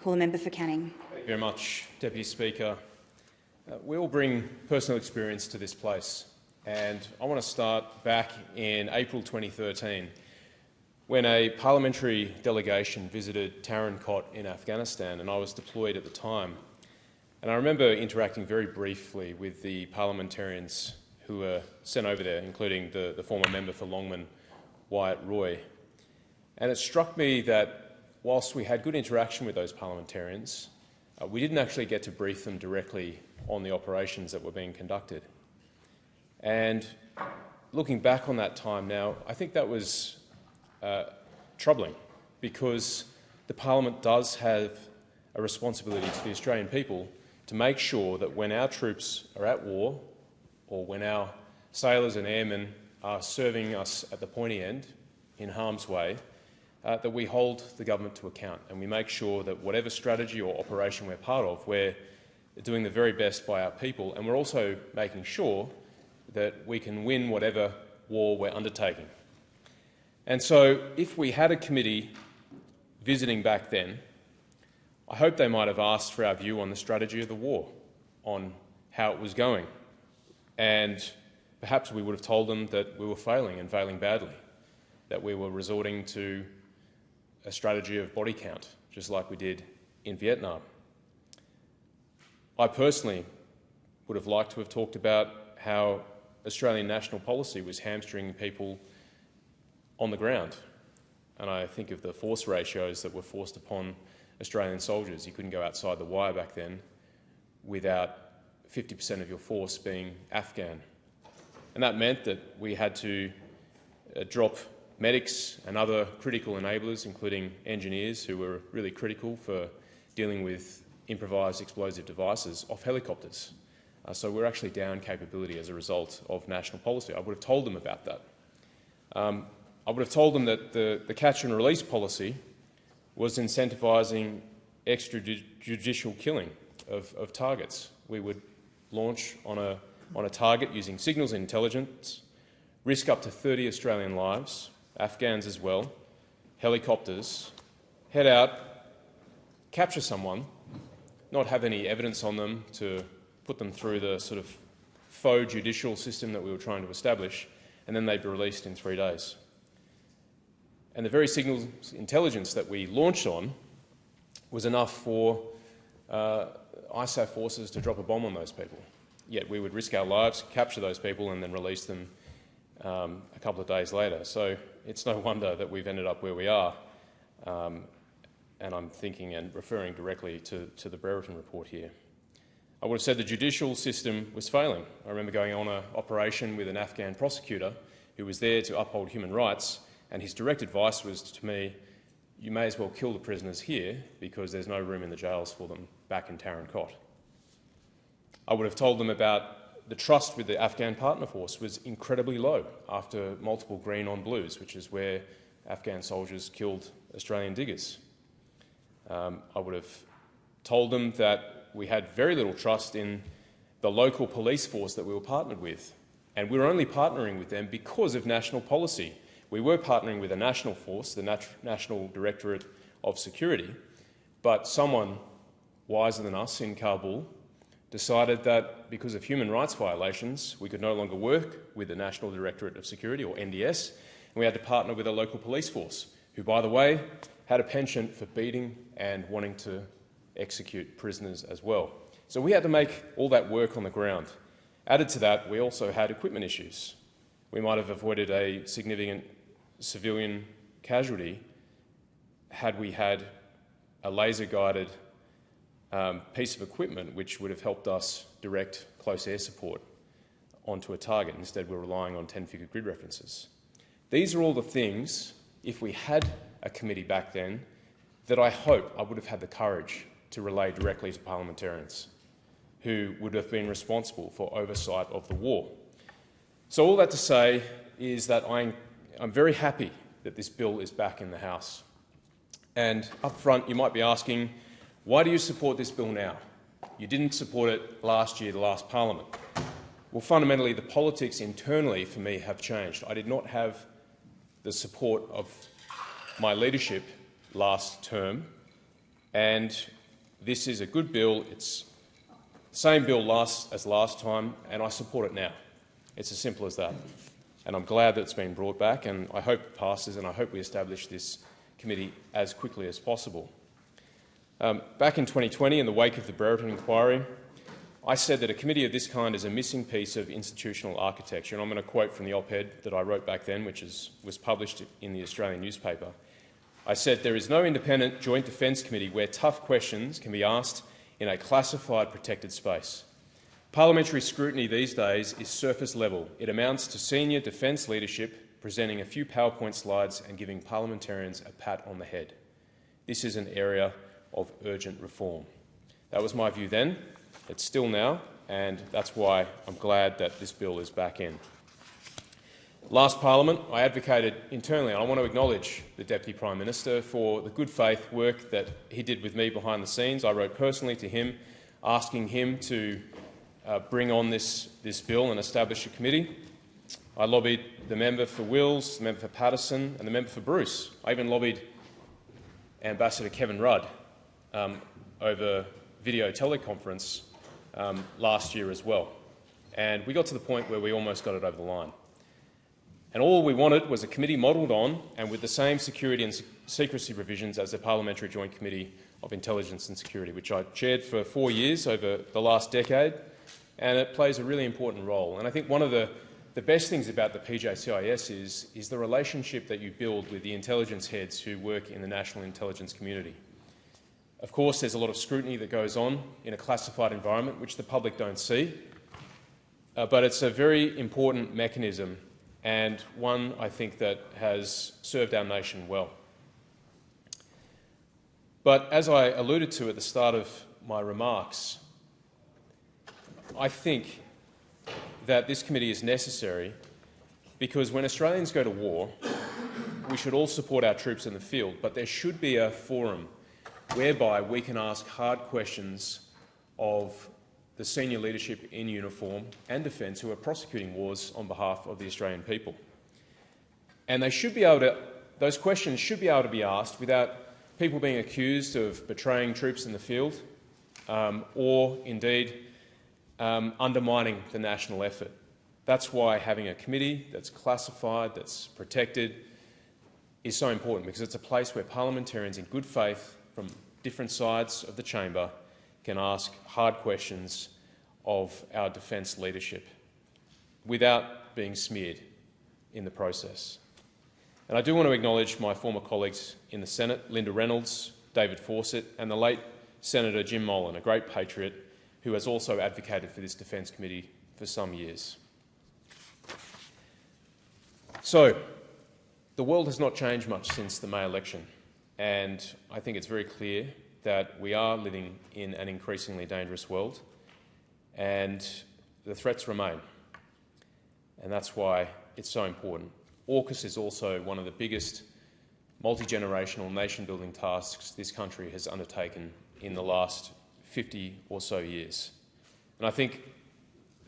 Call the member for Canning. Thank you very much, Deputy Speaker. We all bring personal experience to this place, and I want to start back in April 2013 when a parliamentary delegation visited Tarin Kot in Afghanistan, and I was deployed at the time. And I remember interacting very briefly with the parliamentarians who were sent over there, including the former member for Longman, Wyatt Roy. And it struck me that whilst we had good interaction with those parliamentarians, we didn't actually get to brief them directly on the operations that were being conducted. And looking back on that time now, I think that was troubling, because the Parliament does have a responsibility to the Australian people to make sure that when our troops are at war, or when our sailors and airmen are serving us at the pointy end in harm's way, that we hold the government to account, and we make sure that whatever strategy or operation we're part of, we're doing the very best by our people, and we're also making sure that we can win whatever war we're undertaking. And so if we had a committee visiting back then, I hope they might have asked for our view on the strategy of the war, on how it was going, and perhaps we would have told them that we were failing and failing badly, that we were resorting to a strategy of body count, just like we did in Vietnam. I personally would have liked to have talked about how Australian national policy was hamstringing people on the ground. And I think of the force ratios that were forced upon Australian soldiers. You couldn't go outside the wire back then without 50% of your force being Afghan. And that meant that we had to drop medics and other critical enablers, including engineers who were really critical for dealing with improvised explosive devices, off helicopters. So we're actually down capability as a result of national policy. I would have told them about that. I would have told them that the catch and release policy was incentivising extrajudicial killing of targets. We would launch on a target using signals and intelligence, risk up to 30 Australian lives, Afghans as well, helicopters, head out, capture someone, not have any evidence on them to put them through the sort of faux judicial system that we were trying to establish, and then they'd be released in 3 days. And the very signals intelligence that we launched on was enough for ISAF forces to drop a bomb on those people. Yet we would risk our lives, capture those people, and then release them a couple of days later. So it's no wonder that we've ended up where we are. And I'm thinking and referring directly to the Brereton report here. I would have said the judicial system was failing. I remember going on an operation with an Afghan prosecutor who was there to uphold human rights, and his direct advice was to me, you may as well kill the prisoners here because there's no room in the jails for them back in Tarin Kot. I would have told them about the trust with the Afghan partner force was incredibly low after multiple green on blues, which is where Afghan soldiers killed Australian diggers. I would have told them that we had very little trust in the local police force that we were partnered with, and we were only partnering with them because of national policy. We were partnering with a national force, the National Directorate of Security, but someone wiser than us in Kabul decided that because of human rights violations, we could no longer work with the National Directorate of Security, or NDS, and we had to partner with a local police force, who, by the way, had a penchant for beating and wanting to execute prisoners as well. So we had to make all that work on the ground. Added to that, we also had equipment issues. We might have avoided a significant civilian casualty had we had a laser-guided piece of equipment which would have helped us direct close air support onto a target. Instead, we're relying on 10-figure grid references. These are all the things, if we had a committee back then, that I hope I would have had the courage to relay directly to parliamentarians who would have been responsible for oversight of the war. So all that to say is that I'm very happy that this bill is back in the House. And up front, you might be asking, why do you support this bill now? You didn't support it last year, the last Parliament. Well, fundamentally, the politics internally for me have changed. I did not have the support of my leadership last term And this is a good bill. It's the same bill as last time, and I support it now. It's as simple as that. And I'm glad that it's been brought back, and I hope it passes, and I hope we establish this committee as quickly as possible. Back in 2020, in the wake of the Brereton inquiry, I said that a committee of this kind is a missing piece of institutional architecture, and I'm going to quote from the op-ed that I wrote back then, which was published in the Australian newspaper. I said, "There is no independent Joint Defence Committee where tough questions can be asked in a classified, protected space. Parliamentary scrutiny these days is surface level. It amounts to senior defence leadership presenting a few PowerPoint slides and giving parliamentarians a pat on the head. This is an area of urgent reform." That was my view then. It's still now, and that's why I'm glad that this bill is back in. Last Parliament, I advocated internally, and I want to acknowledge the Deputy Prime Minister for the good faith work that he did with me behind the scenes. I wrote personally to him, asking him to bring on this bill and establish a committee. I lobbied the member for Wills, the member for Patterson and the member for Bruce. I even lobbied Ambassador Kevin Rudd over video teleconference last year as well. And we got to the point where we almost got it over the line. And all we wanted was a committee modelled on and with the same security and secrecy provisions as the Parliamentary Joint Committee of Intelligence and Security, which I chaired for 4 years over the last decade, and it plays a really important role. And I think one of the best things about the PJCIS is the relationship that you build with the intelligence heads who work in the national intelligence community. Of course, there's a lot of scrutiny that goes on in a classified environment, which the public don't see, but it's a very important mechanism and one, I think, that has served our nation well. But as I alluded to at the start of my remarks, I think that this committee is necessary because when Australians go to war, we should all support our troops in the field, but there should be a forum whereby we can ask hard questions of the senior leadership in uniform and defence who are prosecuting wars on behalf of the Australian people. And those questions should be able to be asked without people being accused of betraying troops in the field or indeed undermining the national effort. That's why having a committee that's classified, that's protected, is so important, because it's a place where parliamentarians in good faith from different sides of the chamber can ask hard questions of our defence leadership without being smeared in the process. And I do want to acknowledge my former colleagues in the Senate, Linda Reynolds, David Fawcett, and the late Senator Jim Molan, a great patriot who has also advocated for this Defence Committee for some years. So, the world has not changed much since the May election, and I think it's very clear that we are living in an increasingly dangerous world, and the threats remain. And that's why it's so important. AUKUS is also one of the biggest multi-generational nation-building tasks this country has undertaken in the last 50 or so years. And I think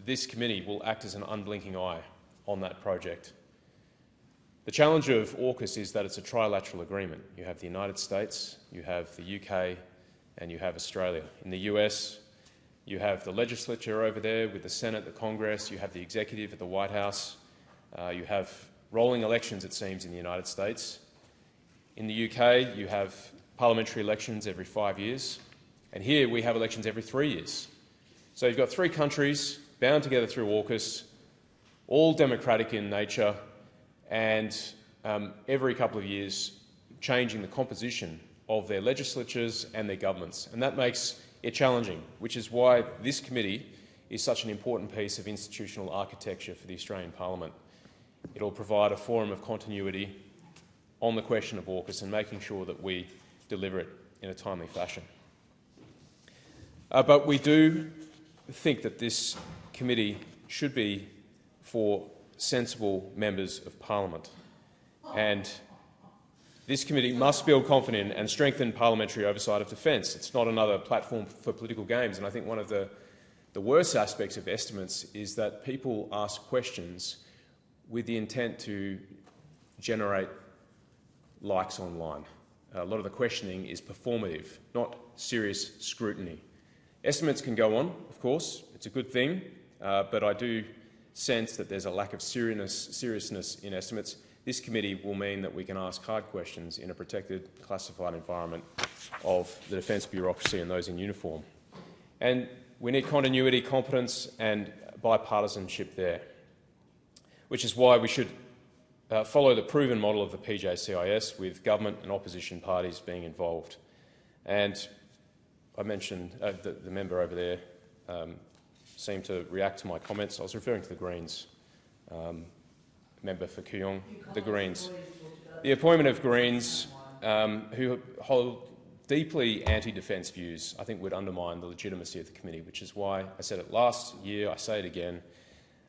this committee will act as an unblinking eye on that project. The challenge of AUKUS is that it's a trilateral agreement. You have the United States, you have the UK, and you have Australia. In the US, you have the legislature over there with the Senate, the Congress, you have the executive at the White House, you have rolling elections, it seems, in the United States. In the UK, you have parliamentary elections every 5 years, and here we have elections every 3 years. So you've got three countries bound together through AUKUS, all democratic in nature, and every couple of years changing the composition of their legislatures and their governments. And that makes it challenging, which is why this committee is such an important piece of institutional architecture for the Australian Parliament. It will provide a forum of continuity on the question of AUKUS and making sure that we deliver it in a timely fashion. But we do think that this committee should be for sensible members of Parliament. And this committee must build confidence and strengthen parliamentary oversight of defence. It's not another platform for political games. And I think one of the worst aspects of estimates is that people ask questions with the intent to generate likes online. a lot of the questioning is performative, not serious scrutiny. Estimates can go on, of course, it's a good thing, but I do sense that there's a lack of seriousness in estimates. This committee will mean that we can ask hard questions in a protected, classified environment of the defence bureaucracy and those in uniform. And we need continuity, competence and bipartisanship there, which is why we should follow the proven model of the PJCIS with government and opposition parties being involved. And I mentioned the member over there seemed to react to my comments. I was referring to the Greens, member for Kooyong, the Greens. The appointment of Greens who hold deeply anti-defence views, I think would undermine the legitimacy of the committee, which is why I said it last year, I say it again.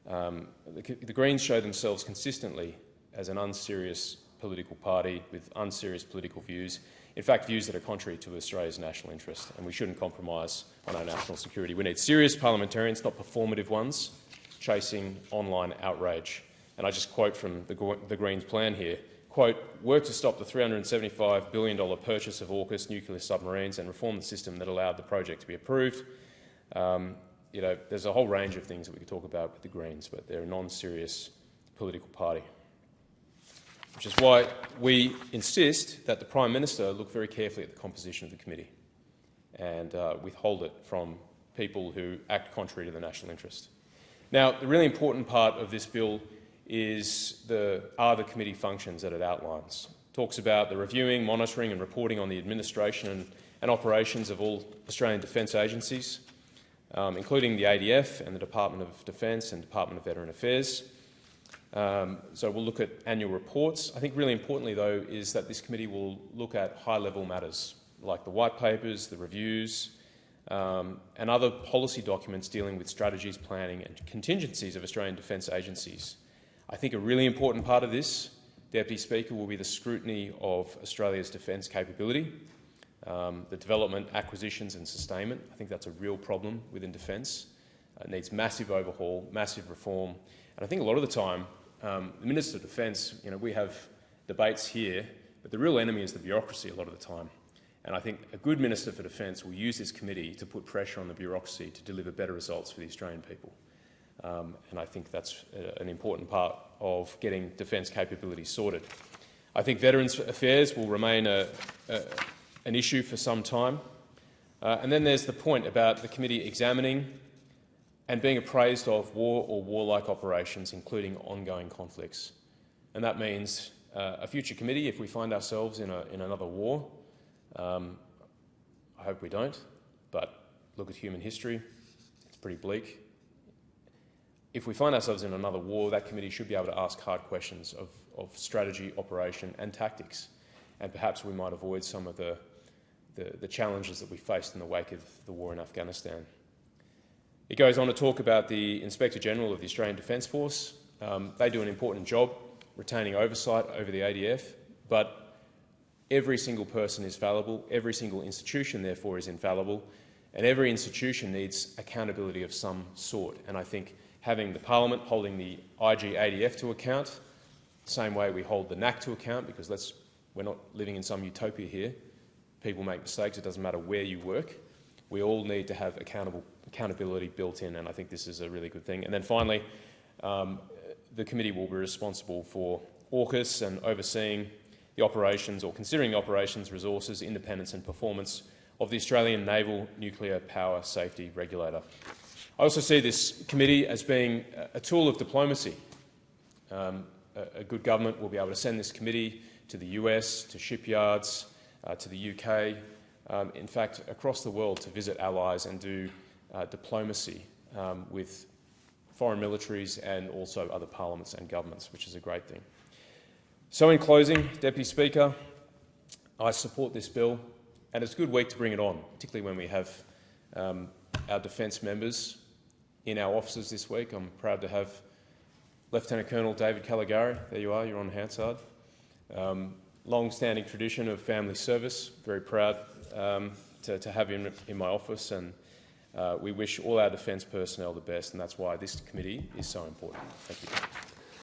The Greens show themselves consistently as an unserious political party with unserious political views, in fact views that are contrary to Australia's national interest, and we shouldn't compromise on our national security. We need serious parliamentarians, not performative ones, chasing online outrage. And I just quote from the Greens' plan here, quote, "Work to stop the $375 billion purchase of AUKUS nuclear submarines and reform the system that allowed the project to be approved." You know, there's a whole range of things that we could talk about with the Greens, but they're a non-serious political party. Which is why we insist that the Prime Minister look very carefully at the composition of the committee and withhold it from people who act contrary to the national interest. Now, the really important part of this bill are the committee functions that it outlines. It talks about the reviewing, monitoring and reporting on the administration and operations of all Australian defence agencies, including the ADF and the Department of Defence and Department of Veteran Affairs. So we'll look at annual reports. I think really importantly, though, is that this committee will look at high-level matters like the white papers, the reviews, and other policy documents dealing with strategies, planning and contingencies of Australian defence agencies. I think a really important part of this, Deputy Speaker, will be the scrutiny of Australia's defence capability, the development, acquisitions and sustainment. I think that's a real problem within defence. It needs massive overhaul, massive reform. And I think a lot of the time, the Minister of Defence, we have debates here, but the real enemy is the bureaucracy a lot of the time. And I think a good Minister for Defence will use this committee to put pressure on the bureaucracy to deliver better results for the Australian people. And I think that's an important part of getting defence capability sorted. I think Veterans Affairs will remain an issue for some time. And then there's the point about the committee examining and being appraised of war or warlike operations, including ongoing conflicts. And that means a future committee, if we find ourselves in another war, I hope we don't, but look at human history, it's pretty bleak. If we find ourselves in another war, that committee should be able to ask hard questions of strategy, operation and tactics, and perhaps we might avoid some of the challenges that we faced in the wake of the war in Afghanistan. It goes on to talk about the Inspector General of the Australian Defence Force. They do an important job retaining oversight over the ADF, but every single person is fallible, every single institution therefore is infallible, and every institution needs accountability of some sort. And I think having the Parliament holding the IG ADF to account, the same way we hold the NAC to account, because we're not living in some utopia here. People make mistakes, it doesn't matter where you work. We all need to have accountability built in, and I think this is a really good thing. And then finally, the committee will be responsible for AUKUS and overseeing the operations, or considering the operations, resources, independence and performance of the Australian Naval Nuclear Power Safety Regulator. I also see this committee as being a tool of diplomacy. A good government will be able to send this committee to the US, to shipyards, to the UK, in fact, across the world to visit allies and do diplomacy with foreign militaries and also other parliaments and governments, which is a great thing. So in closing, Deputy Speaker, I support this bill, and it's a good week to bring it on, particularly when we have our defence members in our offices this week. I'm proud to have Lieutenant Colonel David Caligari. There you are, you're on Hansard. Long-standing tradition of family service, very proud to have him in my office, and we wish all our defence personnel the best, and that's why this committee is so important. Thank you.